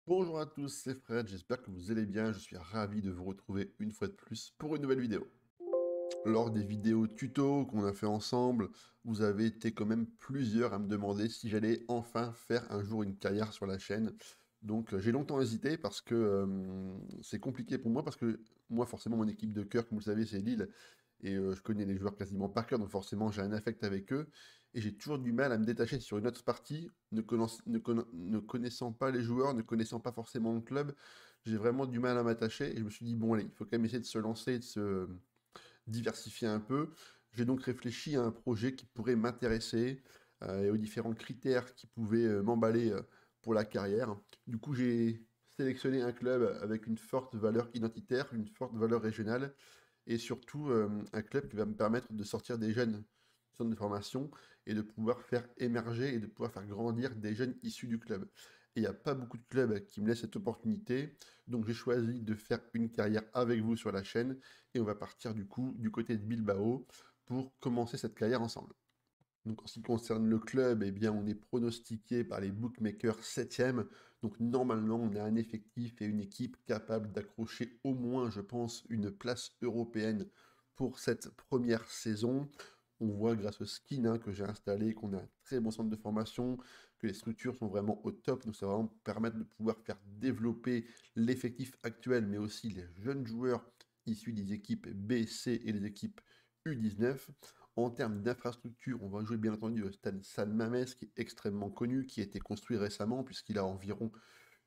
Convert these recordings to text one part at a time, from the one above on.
Bonjour à tous, c'est Fred, j'espère que vous allez bien, je suis ravi de vous retrouver une fois de plus pour une nouvelle vidéo. Lors des vidéos tuto qu'on a fait ensemble, vous avez été quand même plusieurs à me demander si j'allais enfin faire un jour une carrière sur la chaîne. Donc j'ai longtemps hésité parce que c'est compliqué pour moi parce que moi forcément mon équipe de cœur, comme vous le savez, c'est Lille et je connais les joueurs quasiment par cœur, donc forcément j'ai un affect avec eux et j'ai toujours du mal à me détacher sur une autre partie, ne connaissant pas les joueurs, ne connaissant pas forcément le club, j'ai vraiment du mal à m'attacher et je me suis dit bon allez, il faut quand même essayer de se lancer, de se diversifier un peu. J'ai donc réfléchi à un projet qui pourrait m'intéresser et aux différents critères qui pouvaient m'emballer pour la carrière. Du coup, j'ai sélectionné un club avec une forte valeur identitaire, une forte valeur régionale et surtout un club qui va me permettre de sortir des jeunes du centre de formation et de pouvoir faire émerger et de pouvoir faire grandir des jeunes issus du club. Et il n'y a pas beaucoup de clubs qui me laissent cette opportunité, donc j'ai choisi de faire une carrière avec vous sur la chaîne et on va partir du coup du côté de Bilbao pour commencer cette carrière ensemble. Donc en ce qui concerne le club, eh bien, on est pronostiqué par les bookmakers 7e. Donc normalement, on a un effectif et une équipe capable d'accrocher au moins, je pense, une place européenne pour cette première saison. On voit grâce au skin que j'ai installé qu'on a un très bon centre de formation, que les structures sont vraiment au top. Donc ça va vraiment permettre de pouvoir faire développer l'effectif actuel, mais aussi les jeunes joueurs issus des équipes B, C et les équipes U19. En termes d'infrastructure, on va jouer bien entendu au stade San Mamés, qui est extrêmement connu, qui a été construit récemment, puisqu'il a environ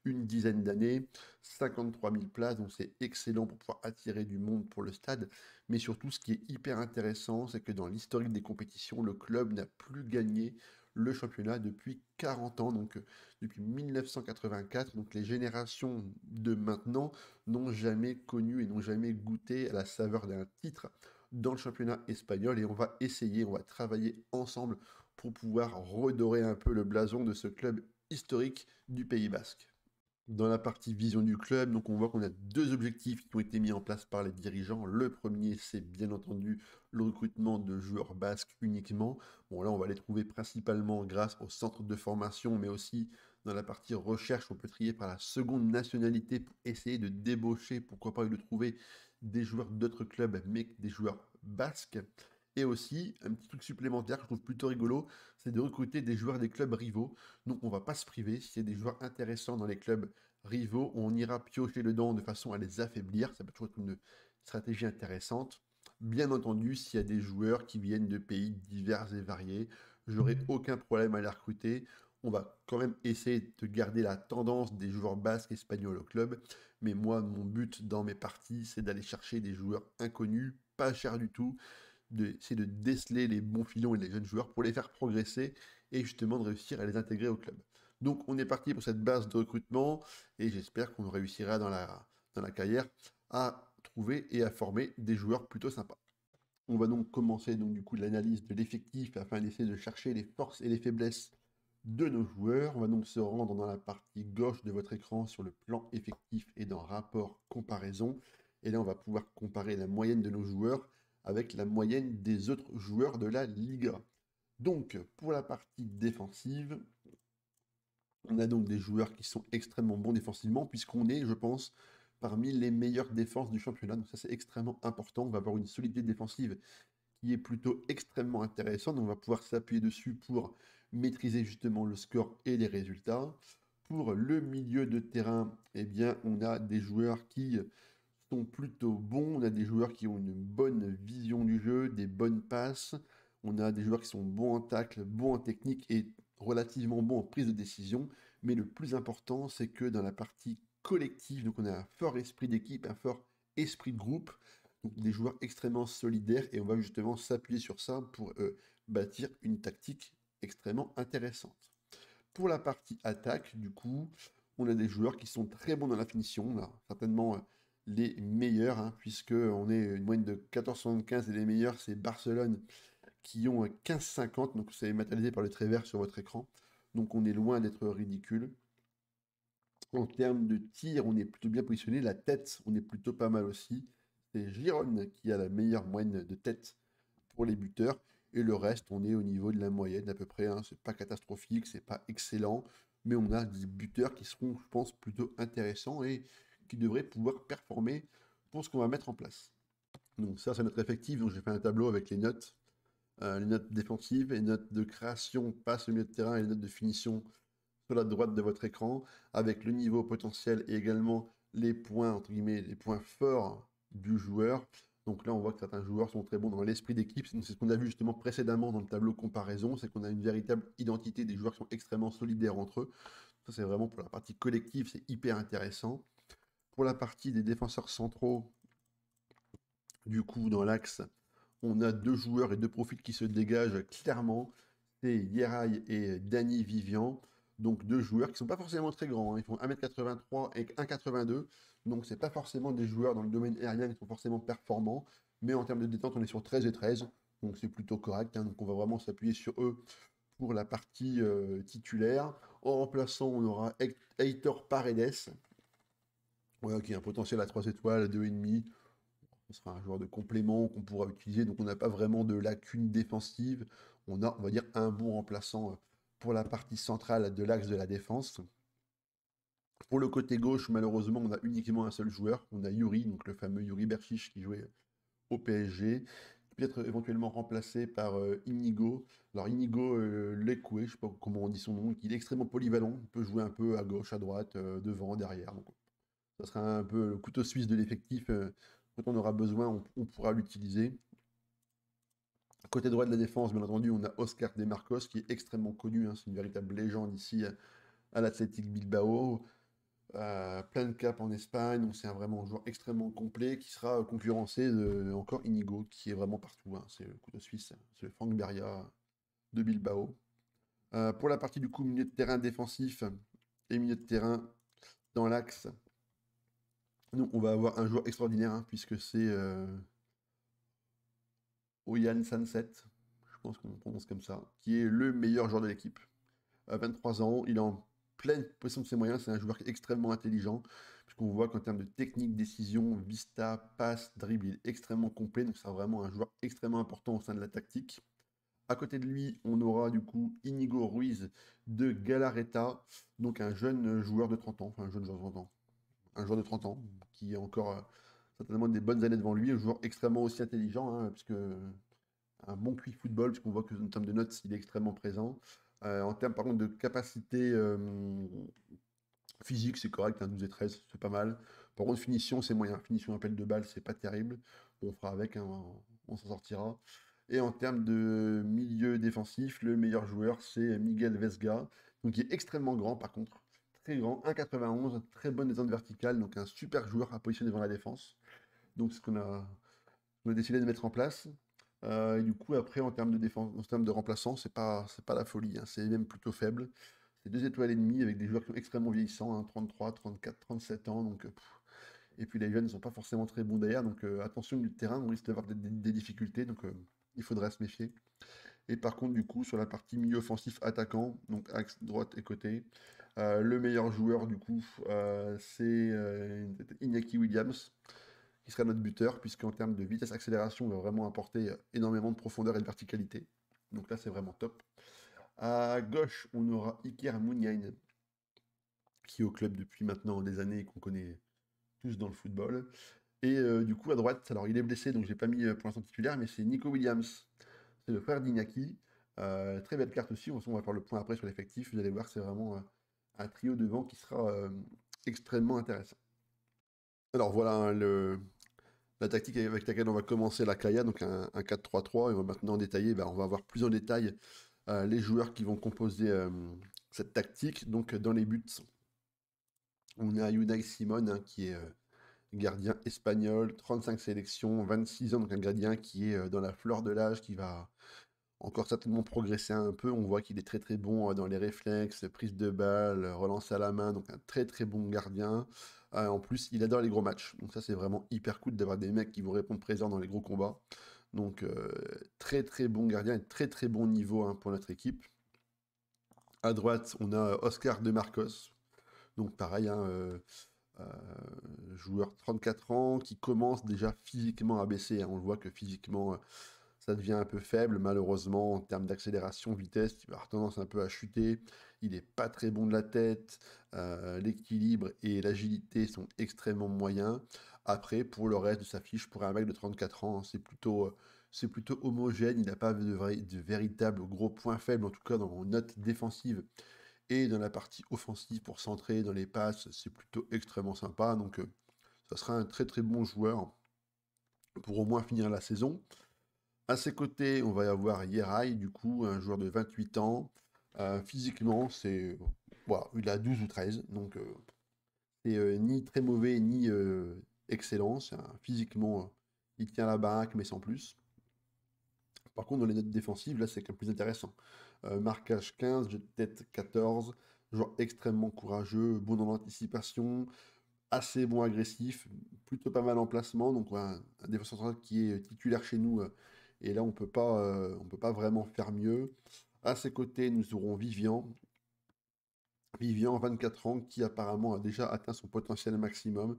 une dizaine d'années, 53 000 places, donc c'est excellent pour pouvoir attirer du monde pour le stade. Mais surtout, ce qui est hyper intéressant, c'est que dans l'historique des compétitions, le club n'a plus gagné le championnat depuis 40 ans, donc depuis 1984. Donc les générations de maintenant n'ont jamais connu et n'ont jamais goûté à la saveur d'un titre dans le championnat espagnol. Et on va essayer, on va travailler ensemble pour pouvoir redorer un peu le blason de ce club historique du Pays Basque. Dans la partie vision du club, donc on voit qu'on a deux objectifs qui ont été mis en place par les dirigeants. Le premier, c'est bien entendu le recrutement de joueurs basques uniquement. Bon, là, on va les trouver principalement grâce au centre de formation, mais aussi dans la partie recherche, on peut trier par la seconde nationalité pour essayer de débaucher, pourquoi pas, de trouver des joueurs d'autres clubs, mais des joueurs basques. Et aussi, un petit truc supplémentaire que je trouve plutôt rigolo, c'est de recruter des joueurs des clubs rivaux. Donc on va pas se priver, s'il y a des joueurs intéressants dans les clubs rivaux, on ira piocher dedans de façon à les affaiblir. Ça peut toujours être une stratégie intéressante. Bien entendu, s'il y a des joueurs qui viennent de pays divers et variés, j'aurai aucun problème à les recruter. On va quand même essayer de garder la tendance des joueurs basques espagnols au club. Mais moi, mon but dans mes parties, c'est d'aller chercher des joueurs inconnus, pas chers du tout, c'est de déceler les bons filons et les jeunes joueurs pour les faire progresser et justement de réussir à les intégrer au club. Donc on est parti pour cette base de recrutement et j'espère qu'on réussira dans la carrière à trouver et à former des joueurs plutôt sympas. On va donc commencer donc du coup l'analyse de l'effectif afin d'essayer de chercher les forces et les faiblesses de nos joueurs. On va donc se rendre dans la partie gauche de votre écran sur le plan effectif et dans rapport comparaison. Et là, on va pouvoir comparer la moyenne de nos joueurs avec la moyenne des autres joueurs de la Liga. Donc, pour la partie défensive, on a donc des joueurs qui sont extrêmement bons défensivement, puisqu'on est, je pense, parmi les meilleures défenses du championnat. Donc ça, c'est extrêmement important. On va avoir une solidité défensive qui est plutôt extrêmement intéressante. On va pouvoir s'appuyer dessus pour maîtriser justement le score et les résultats. Pour le milieu de terrain, eh bien, on a des joueurs qui sont plutôt bons. On a des joueurs qui ont une bonne vision du jeu, des bonnes passes. On a des joueurs qui sont bons en tacle, bons en technique et relativement bons en prise de décision. Mais le plus important, c'est que dans la partie collective, donc on a un fort esprit d'équipe, un fort esprit de groupe, donc des joueurs extrêmement solidaires et on va justement s'appuyer sur ça pour bâtir une tactique extrêmement intéressante. Pour la partie attaque, du coup, on a des joueurs qui sont très bons dans la finition, là, certainement les meilleurs, hein, puisque on est une moyenne de 14,75 et les meilleurs, c'est Barcelone qui ont 15,50, donc c'est matérialisé par le trait vert sur votre écran. Donc on est loin d'être ridicule. En termes de tir, on est plutôt bien positionné. La tête, on est plutôt pas mal aussi. C'est Giron qui a la meilleure moyenne de tête pour les buteurs. Et le reste, on est au niveau de la moyenne à peu près, hein. C'est pas catastrophique, c'est pas excellent, mais on a des buteurs qui seront, je pense, plutôt intéressants et qui devraient pouvoir performer pour ce qu'on va mettre en place. Donc ça, c'est notre effectif. Donc j'ai fait un tableau avec les notes défensives, les notes de création, passe au milieu de terrain et les notes de finition sur la droite de votre écran, avec le niveau potentiel et également les points, entre guillemets, les points forts du joueur. Donc là, on voit que certains joueurs sont très bons dans l'esprit d'équipe. C'est ce qu'on a vu justement précédemment dans le tableau comparaison, c'est qu'on a une véritable identité des joueurs qui sont extrêmement solidaires entre eux. Ça, c'est vraiment pour la partie collective, c'est hyper intéressant. Pour la partie des défenseurs centraux, du coup, dans l'axe, on a deux joueurs et deux profils qui se dégagent clairement. C'est Yeray et Danny Vivian. Donc deux joueurs qui ne sont pas forcément très grands, hein. Ils font 1m83 et 1m82. Donc c'est pas forcément des joueurs dans le domaine aérien qui sont forcément performants. Mais en termes de détente, on est sur 13 et 13. Donc c'est plutôt correct, hein. Donc on va vraiment s'appuyer sur eux pour la partie titulaire. En remplaçant, on aura Heitor Paredes, voilà, qui a un potentiel à 3 étoiles, 2,5. Ce sera un joueur de complément qu'on pourra utiliser. Donc on n'a pas vraiment de lacunes défensives. On a, on va dire, un bon remplaçant pour la partie centrale de l'axe de la défense. Pour le côté gauche, malheureusement, on a uniquement un seul joueur. On a Yuri, donc le fameux Yuri Berchiche qui jouait au PSG. Peut-être éventuellement remplacé par Inigo. Alors Inigo Lekwe, je ne sais pas comment on dit son nom, il est extrêmement polyvalent. Il peut jouer un peu à gauche, à droite, devant, derrière. Donc ça sera un peu le couteau suisse de l'effectif. Quand on aura besoin, on pourra l'utiliser. Côté droit de la défense, bien entendu, on a Oscar De Marcos qui est extrêmement connu, hein, c'est une véritable légende ici à l'Athletic Bilbao. Plein de caps en Espagne, donc c'est vraiment un joueur extrêmement complet qui sera concurrencé de encore Inigo qui est vraiment partout, hein. C'est le couteau suisse, c'est le Franck Beria de Bilbao. Pour la partie du coup milieu de terrain défensif et milieu de terrain dans l'axe, nous on va avoir un joueur extraordinaire, hein, puisque c'est Oyan Sunset, je pense qu'on prononce comme ça, qui est le meilleur joueur de l'équipe. À 23 ans, il est en pleine possession de ses moyens, c'est un joueur qui est extrêmement intelligent, puisqu'on voit qu'en termes de technique, décision, vista, passe, dribble, il est extrêmement complet, donc c'est vraiment un joueur extrêmement important au sein de la tactique. À côté de lui, on aura du coup Inigo Ruiz de Galarreta, donc un jeune joueur de 30 ans, enfin un jeune joueur de 30 ans, un joueur de 30 ans, qui a encore certainement des bonnes années devant lui, un joueur extrêmement aussi intelligent, hein, puisque un bon QI football, puisqu'on voit que en termes de notes, il est extrêmement présent. En termes par contre de capacité physique, c'est correct, hein, 12 et 13, c'est pas mal. Par contre, finition, c'est moyen. Finition appel de balle, c'est pas terrible. On fera avec, hein, on s'en sortira. Et en termes de milieu défensif, le meilleur joueur, c'est Miguel Vesga, donc qui est extrêmement grand par contre. Très grand, 1,91, très bonne descente verticale, donc un super joueur à positionner devant la défense. Donc c'est ce qu'on a décidé de mettre en place. Et du coup, après, en termes de défense, en termes de remplaçants, c'est pas la folie, hein, c'est même plutôt faible. C'est 2 étoiles et demie avec des joueurs qui sont extrêmement vieillissants, hein, 33, 34, 37 ans. Donc, et puis les jeunes ne sont pas forcément très bons derrière. Donc attention du terrain, on risque d'avoir des difficultés. Donc il faudra se méfier. Et par contre, du coup, sur la partie milieu offensif attaquant, donc axe droite et côté, le meilleur joueur, du coup, c'est Iñaki Williams qui sera notre buteur, puisqu'en termes de vitesse accélération, il va vraiment apporter énormément de profondeur et de verticalité. Donc là, c'est vraiment top. À gauche, on aura Iker Muniain, qui est au club depuis maintenant des années et qu'on connaît tous dans le football. Et du coup, à droite, alors il est blessé, donc j'ai pas mis pour l'instant titulaire, mais c'est Nico Williams, c'est le frère d'Iñaki. Très belle carte aussi, on va faire le point après sur l'effectif, vous allez voir, c'est vraiment un trio devant qui sera extrêmement intéressant. Alors voilà, hein, la tactique avec laquelle on va commencer la Kaya, donc un 4-3-3, et on va maintenant détailler, on va voir plus en détail les joueurs qui vont composer cette tactique. Donc dans les buts, on a Unai Simon, hein, qui est gardien espagnol, 35 sélections, 26 ans, donc un gardien qui est dans la fleur de l'âge, qui va encore certainement progresser un peu. On voit qu'il est très très bon dans les réflexes, prise de balle, relance à la main, donc un très très bon gardien. En plus, il adore les gros matchs, donc ça c'est vraiment hyper cool d'avoir des mecs qui vont répondre présents dans les gros combats. Donc très très bon gardien et très très bon niveau, hein, pour notre équipe. À droite, on a Oscar De Marcos, donc pareil, hein, joueur 34 ans qui commence déjà physiquement à baisser, hein. On le voit que physiquement, ça devient un peu faible, malheureusement, en termes d'accélération, vitesse, il va avoir tendance un peu à chuter. Il n'est pas très bon de la tête, l'équilibre et l'agilité sont extrêmement moyens. Après, pour le reste de sa fiche, pour un mec de 34 ans, c'est plutôt homogène, il n'a pas de véritable gros points faibles, en tout cas dans les notes défensives et dans la partie offensive pour centrer dans les passes, c'est plutôt extrêmement sympa. Donc, ça sera un très très bon joueur pour au moins finir la saison. À ses côtés, on va y avoir Yeray, du coup, un joueur de 28 ans. Physiquement, voilà, il a 12 ou 13, donc c'est ni très mauvais ni excellent. Physiquement, il tient la baraque, mais sans plus. Par contre, dans les notes défensives, là, c'est quand même plus intéressant. Marquage 15, jeu de tête 14, joueur extrêmement courageux, bon dans l'anticipation, assez bon agressif, plutôt pas mal en placement. Donc, voilà, un défenseur central qui est titulaire chez nous. Et là, on peut pas vraiment faire mieux. À ses côtés, nous aurons Vivian. Vivian, 24 ans, qui apparemment a déjà atteint son potentiel maximum.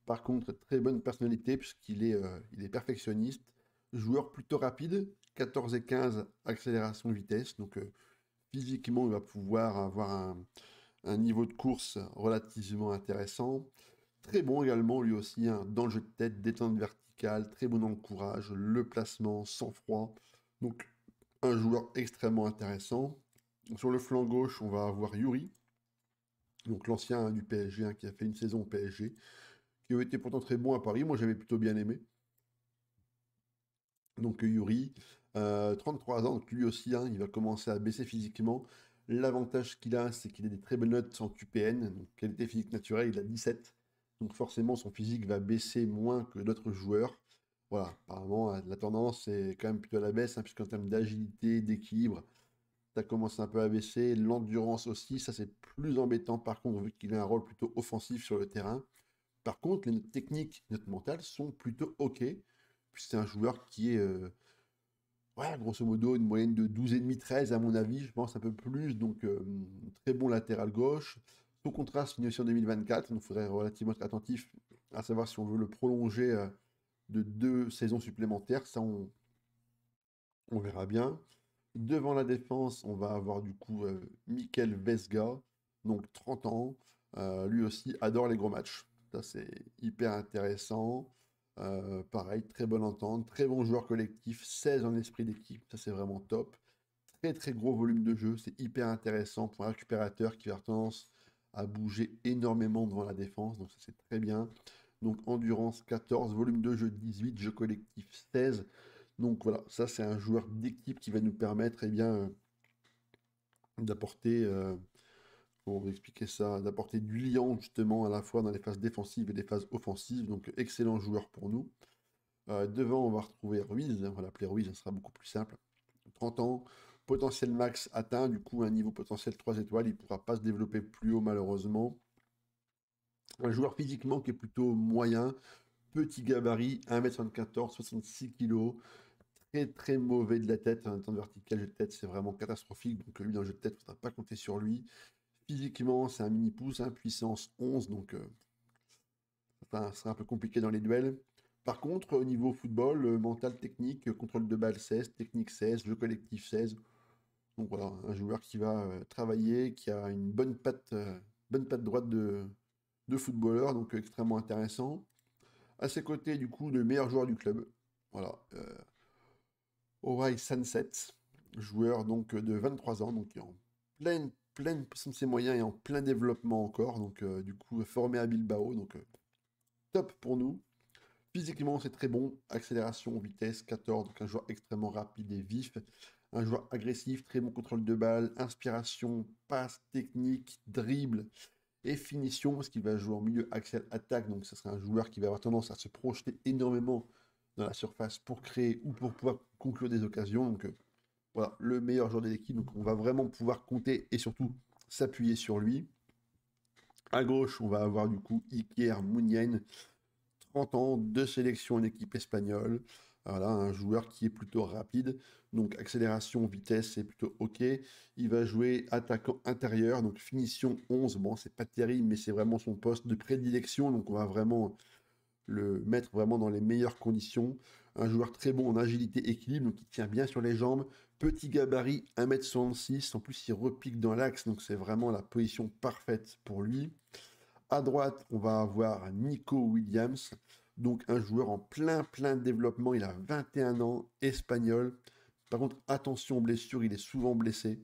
Par contre, très bonne personnalité il est perfectionniste. Joueur plutôt rapide, 14 et 15 accélération vitesse. Donc physiquement, il va pouvoir avoir un niveau de course relativement intéressant. Très bon également, lui aussi, hein, dans le jeu de tête, détente verticale, très bon dans le courage, le placement, sang-froid. Donc un joueur extrêmement intéressant. Sur le flanc gauche, on va avoir Yuri, donc l'ancien du PSG, hein, qui a fait une saison au PSG, qui avait été pourtant très bon à Paris. Moi, j'avais plutôt bien aimé. Donc Yuri, 33 ans, donc lui aussi, hein, il va commencer à baisser physiquement. L'avantage qu'il a, c'est qu'il a des très bonnes notes en QPN, donc qualité physique naturelle, il a 17. Donc forcément, son physique va baisser moins que d'autres joueurs. Voilà, apparemment, la tendance est quand même plutôt à la baisse, hein, puisqu'en termes d'agilité, d'équilibre, ça commence un peu à baisser. L'endurance aussi, ça c'est plus embêtant par contre, vu qu'il a un rôle plutôt offensif sur le terrain. Par contre, les notes techniques, les notes mentales sont plutôt OK, puis c'est un joueur qui est, ouais, grosso modo, une moyenne de 12,5, 13 à mon avis, je pense un peu plus, donc très bon latéral gauche. Son contrat se finit aussi en 2024, donc il faudrait relativement être attentif à savoir si on veut le prolonger de 2 saisons supplémentaires, ça on verra bien. Devant la défense, on va avoir du coup Mikel Vesga, donc 30 ans. Lui aussi adore les gros matchs. Ça, c'est hyper intéressant. Pareil, très bonne entente, très bon joueur collectif, 16 en esprit d'équipe, ça c'est vraiment top. Très très gros volume de jeu, c'est hyper intéressant pour un récupérateur qui va avoir tendance à bouger énormément devant la défense, donc ça c'est très bien. Donc endurance 14, volume de jeu 18, jeu collectif 16. Donc voilà, ça c'est un joueur d'équipe qui va nous permettre d'apporter, comment vous expliquer ça, d'apporter du liant justement à la fois dans les phases défensives et les phases offensives. Donc excellent joueur pour nous. Devant, on va retrouver Ruiz, on va l'appeler Ruiz, ça sera beaucoup plus simple. 30 ans, potentiel max atteint, du coup un niveau potentiel 3 étoiles, il ne pourra pas se développer plus haut malheureusement. Un joueur physiquement qui est plutôt moyen, petit gabarit, 1m74, 66 kg, très très mauvais de la tête, un temps de vertical, jeu de tête, c'est vraiment catastrophique, donc lui dans le jeu de tête, il ne faudra pas compter sur lui. Physiquement, c'est un mini-pouce, hein, puissance 11, donc ça sera un peu compliqué dans les duels. Par contre, au niveau football, mental, technique, contrôle de balle 16, technique 16, jeu collectif 16. Donc voilà, un joueur qui va travailler, qui a une bonne patte droite de footballeur, donc extrêmement intéressant. À ses côtés, du coup, le meilleur joueur du club. Voilà, Owai Sunset, joueur donc de 23 ans, donc qui est en pleine possession de ses moyens et en plein développement encore. Donc du coup, formé à Bilbao, donc top pour nous. Physiquement, c'est très bon. Accélération, vitesse, 14. Donc un joueur extrêmement rapide et vif. Un joueur agressif, très bon contrôle de balle, inspiration, passe, technique, dribble et finition, parce qu'il va jouer en milieu axial attaque. Donc ça sera un joueur qui va avoir tendance à se projeter énormément dans la surface pour créer ou pour pouvoir conclure des occasions. Donc voilà, le meilleur joueur de l'équipe. Donc on va vraiment pouvoir compter et surtout s'appuyer sur lui. À gauche, on va avoir du coup Iker Muniain, 30 ans, 2 sélections en équipe espagnole. Voilà, un joueur qui est plutôt rapide. Donc accélération, vitesse, c'est plutôt OK. Il va jouer attaquant intérieur, donc finition 11. Bon, c'est pas terrible, mais c'est vraiment son poste de prédilection. Donc on va vraiment le mettre vraiment dans les meilleures conditions. Un joueur très bon en agilité équilibre, donc il tient bien sur les jambes. Petit gabarit, 1m66. En plus, il repique dans l'axe, donc c'est vraiment la position parfaite pour lui. À droite, on va avoir Nico Williams, donc un joueur en plein développement. Il a 21 ans, espagnol. Par contre, attention aux blessures, il est souvent blessé.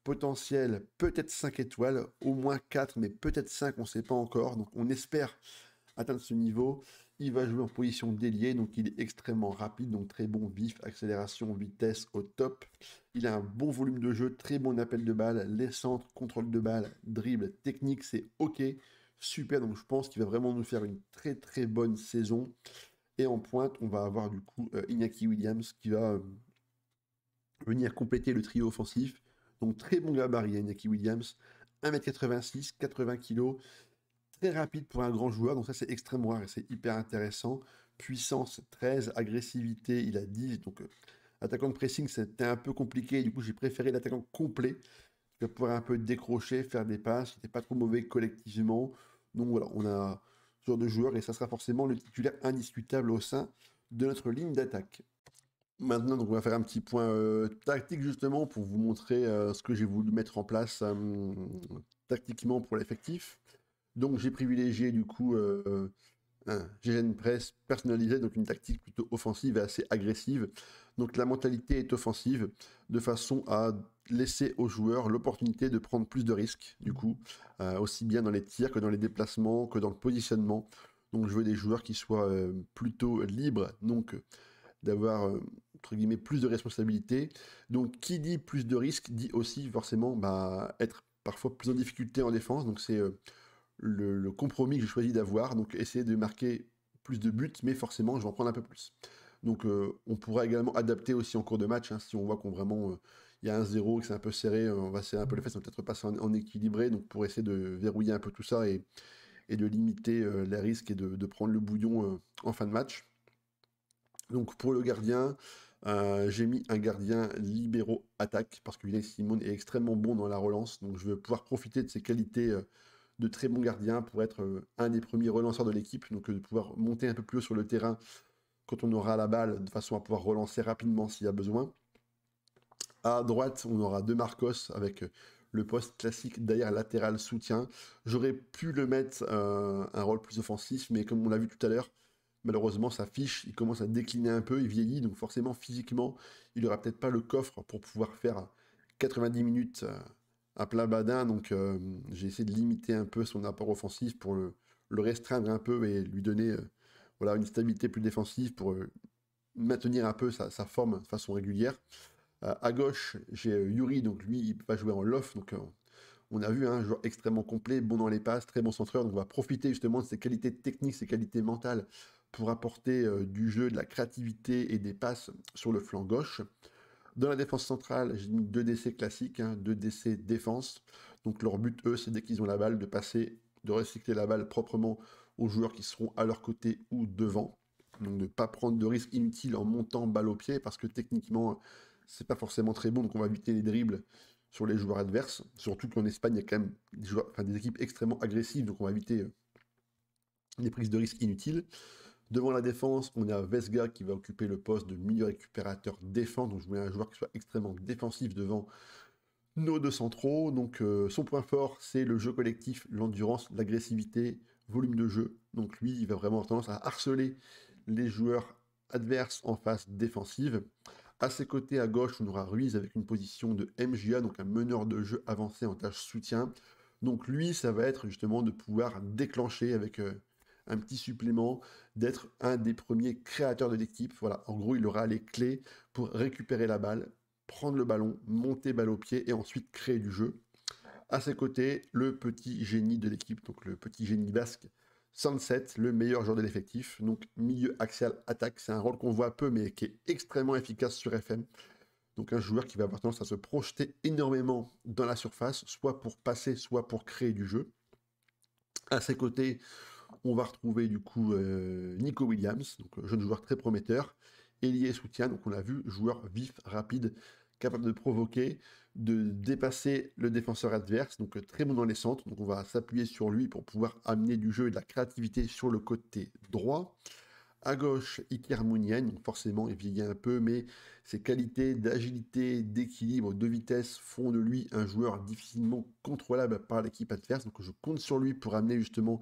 Potentiel, peut-être 5 étoiles, au moins 4, mais peut-être 5, on ne sait pas encore. Donc on espère atteindre ce niveau. Il va jouer en position d'ailier, donc il est extrêmement rapide, donc très bon vif, accélération, vitesse au top. Il a un bon volume de jeu, très bon appel de balle, les centres, contrôle de balle, dribble, technique, c'est ok, super. Donc je pense qu'il va vraiment nous faire une très bonne saison. Et en pointe, on va avoir du coup Iñaki Williams qui va venir compléter le trio offensif. Donc très bon gabarit, Iñaki Williams, 1m86, 80 kg, très rapide pour un grand joueur, donc ça c'est extrêmement rare et c'est hyper intéressant. Puissance 13, agressivité il a 10, donc attaquant de pressing c'était un peu compliqué, du coup j'ai préféré l'attaquant complet, qui va pouvoir un peu décrocher, faire des passes, il n'était pas trop mauvais collectivement, donc voilà, on a ce genre de joueur et ça sera forcément le titulaire indiscutable au sein de notre ligne d'attaque. Maintenant, donc, on va faire un petit point tactique justement pour vous montrer ce que j'ai voulu mettre en place tactiquement pour l'effectif. Donc j'ai privilégié du coup un GGN Press personnalisé, donc une tactique plutôt offensive et assez agressive. Donc la mentalité est offensive, de façon à laisser aux joueurs l'opportunité de prendre plus de risques, du coup, aussi bien dans les tirs que dans les déplacements, que dans le positionnement. Donc je veux des joueurs qui soient plutôt libres, donc d'avoir entre guillemets plus de responsabilités. Donc qui dit plus de risques dit aussi forcément être parfois plus en difficulté en défense. Donc c'est le compromis que j'ai choisi d'avoir, donc essayer de marquer plus de buts, mais forcément je vais en prendre un peu plus. Donc on pourra également adapter aussi en cours de match, hein, si on voit qu'on vraiment il y a un 0 que c'est un peu serré, on va serrer un peu les fesses, on va peut-être passer en équilibré, donc pour essayer de verrouiller un peu tout ça et de limiter les risques et de prendre le bouillon en fin de match. Donc pour le gardien, j'ai mis un gardien libéraux attaque, parce que Unai Simon est extrêmement bon dans la relance, donc je veux pouvoir profiter de ses qualités de très bons gardiens pour être un des premiers relanceurs de l'équipe, donc de pouvoir monter un peu plus haut sur le terrain quand on aura la balle, de façon à pouvoir relancer rapidement s'il y a besoin. À droite, on aura De Marcos avec le poste classique derrière latéral soutien. J'aurais pu le mettre un rôle plus offensif, mais comme on l'a vu tout à l'heure, malheureusement sa fiche, il commence à décliner un peu, il vieillit, donc forcément physiquement, il n'aura peut-être pas le coffre pour pouvoir faire 90 minutes à plein badin, donc j'ai essayé de limiter un peu son apport offensif pour le restreindre un peu et lui donner voilà, une stabilité plus défensive pour maintenir un peu sa forme de façon régulière. À gauche, j'ai Yuri, donc lui, il va jouer en loft, donc on a vu un joueur extrêmement complet, bon dans les passes, très bon centreur, donc on va profiter justement de ses qualités techniques, ses qualités mentales pour apporter du jeu, de la créativité et des passes sur le flanc gauche. Dans la défense centrale, j'ai mis 2 DC classiques, 2 DC défense. Donc leur but, eux, c'est dès qu'ils ont la balle, de passer, de recycler la balle proprement aux joueurs qui seront à leur côté ou devant. Donc de ne pas prendre de risques inutiles en montant balle au pied, parce que techniquement, c'est pas forcément très bon, donc on va éviter les dribbles sur les joueurs adverses. Surtout qu'en Espagne, il y a quand même des équipes extrêmement agressives, donc on va éviter les prises de risques inutiles. Devant la défense, on a Vesga qui va occuper le poste de milieu récupérateur défense. Donc je voulais un joueur qui soit extrêmement défensif devant nos deux centraux. Donc son point fort, c'est le jeu collectif, l'endurance, l'agressivité, volume de jeu. Donc lui, il va vraiment avoir tendance à harceler les joueurs adverses en phase défensive. À ses côtés, à gauche, on aura Ruiz avec une position de MJA, donc un meneur de jeu avancé en tâche soutien. Donc lui, ça va être justement de pouvoir déclencher avec un petit supplément, d'être un des premiers créateurs de l'équipe. Voilà, en gros, il aura les clés pour récupérer la balle, prendre le ballon, monter balle au pied et ensuite créer du jeu. À ses côtés, le petit génie de l'équipe, donc le petit génie basque, Sunset, le meilleur joueur de l'effectif. Donc milieu axial attaque, c'est un rôle qu'on voit peu mais qui est extrêmement efficace sur FM. Donc un joueur qui va avoir tendance à se projeter énormément dans la surface, soit pour passer, soit pour créer du jeu. À ses côtés, on va retrouver du coup Nico Williams, donc jeune joueur très prometteur. Ailier soutien, donc on l'a vu, joueur vif, rapide, capable de provoquer, de dépasser le défenseur adverse, donc très bon dans les centres. Donc on va s'appuyer sur lui pour pouvoir amener du jeu et de la créativité sur le côté droit. À gauche, Iker Muniain, donc forcément il vieillit un peu, mais ses qualités d'agilité, d'équilibre, de vitesse font de lui un joueur difficilement contrôlable par l'équipe adverse. Donc je compte sur lui pour amener justement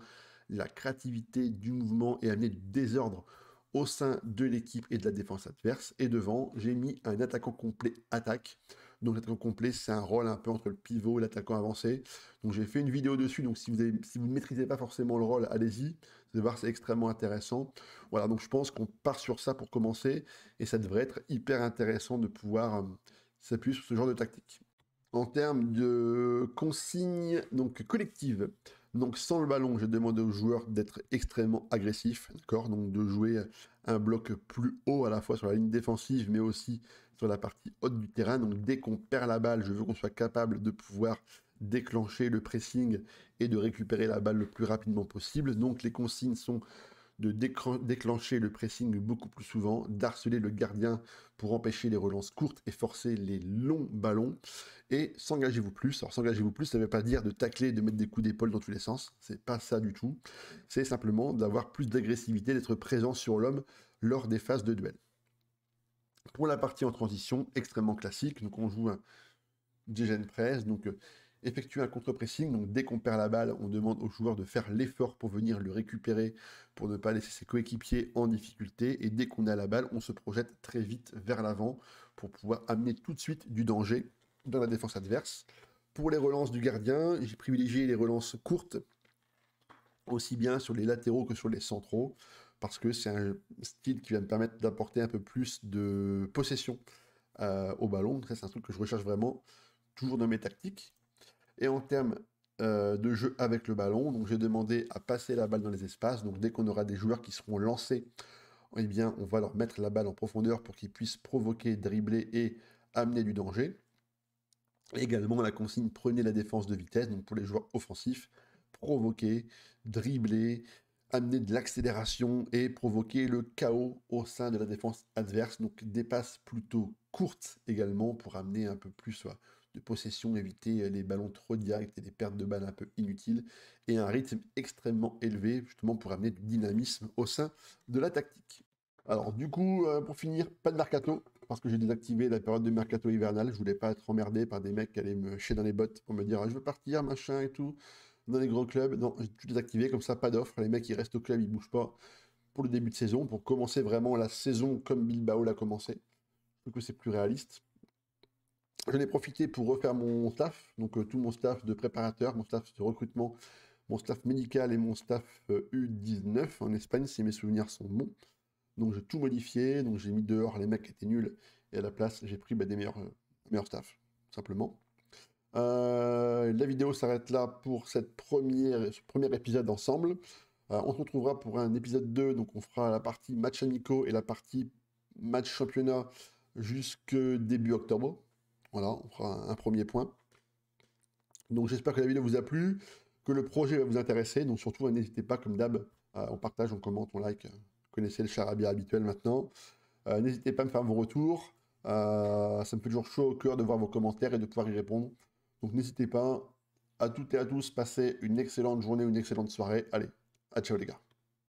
la créativité du mouvement et amener du désordre au sein de l'équipe et de la défense adverse. Et devant, j'ai mis un attaquant complet attaque. Donc l'attaquant complet, c'est un rôle un peu entre le pivot et l'attaquant avancé. Donc j'ai fait une vidéo dessus, donc si vous ne maîtrisez pas forcément le rôle, allez-y. Vous allez voir, c'est extrêmement intéressant. Voilà, donc je pense qu'on part sur ça pour commencer, et ça devrait être hyper intéressant de pouvoir s'appuyer sur ce genre de tactique. En termes de consignes donc collectives, donc sans le ballon, je demande aux joueurs d'être extrêmement agressifs, d'accord, donc de jouer un bloc plus haut à la fois sur la ligne défensive, mais aussi sur la partie haute du terrain. Donc dès qu'on perd la balle, je veux qu'on soit capable de pouvoir déclencher le pressing et de récupérer la balle le plus rapidement possible. Donc les consignes sont de déclencher le pressing beaucoup plus souvent, d'harceler le gardien pour empêcher les relances courtes et forcer les longs ballons, et s'engagez-vous plus. Alors s'engagez-vous plus, ça ne veut pas dire de tacler, de mettre des coups d'épaule dans tous les sens, c'est pas ça du tout, c'est simplement d'avoir plus d'agressivité, d'être présent sur l'homme lors des phases de duel. Pour la partie en transition, extrêmement classique, donc on joue un gegenpress, donc effectuer un contre-pressing, donc dès qu'on perd la balle, on demande au joueur de faire l'effort pour venir le récupérer, pour ne pas laisser ses coéquipiers en difficulté, et dès qu'on a la balle, on se projette très vite vers l'avant pour pouvoir amener tout de suite du danger dans la défense adverse. Pour les relances du gardien, j'ai privilégié les relances courtes, aussi bien sur les latéraux que sur les centraux, parce que c'est un style qui va me permettre d'apporter un peu plus de possession au ballon. Ça, c'est un truc que je recherche vraiment toujours dans mes tactiques. Et en termes de jeu avec le ballon, donc j'ai demandé à passer la balle dans les espaces. Donc dès qu'on aura des joueurs qui seront lancés, eh bien on va leur mettre la balle en profondeur pour qu'ils puissent provoquer, dribbler et amener du danger. Également la consigne prenez la défense de vitesse, donc pour les joueurs offensifs, provoquer, dribbler, amener de l'accélération et provoquer le chaos au sein de la défense adverse. Donc des passes plutôt courtes également pour amener un peu plus de possession, éviter les ballons trop directs et des pertes de balles un peu inutiles, et un rythme extrêmement élevé justement pour amener du dynamisme au sein de la tactique. Alors du coup, pour finir, pas de mercato, parce que j'ai désactivé la période de mercato hivernal. Je voulais pas être emmerdé par des mecs qui allaient me chier dans les bottes pour me dire ah, je veux partir, machin et tout, dans les gros clubs. Non, j'ai tout désactivé, comme ça, pas d'offre. Les mecs, ils restent au club, ils bougent pas pour le début de saison, pour commencer vraiment la saison comme Bilbao l'a commencé. Je trouve que c'est plus réaliste. J'en ai profité pour refaire mon staff, donc tout mon staff de préparateur, mon staff de recrutement, mon staff médical et mon staff U19 en Espagne, si mes souvenirs sont bons. Donc j'ai tout modifié, donc j'ai mis dehors les mecs qui étaient nuls, et à la place j'ai pris des meilleurs staff, simplement. La vidéo s'arrête là pour ce premier épisode ensemble. On se retrouvera pour un épisode 2, donc on fera la partie match amicaux et la partie match championnat jusque début octobre. Voilà, on fera un premier point. Donc j'espère que la vidéo vous a plu, que le projet va vous intéresser, donc surtout n'hésitez pas comme d'hab, on partage, on commente, on like, vous connaissez le charabia habituel maintenant. N'hésitez pas à me faire vos retours, ça me fait toujours chaud au cœur de voir vos commentaires et de pouvoir y répondre. Donc n'hésitez pas, à toutes et à tous, passez une excellente journée, une excellente soirée. Allez, à ciao les gars.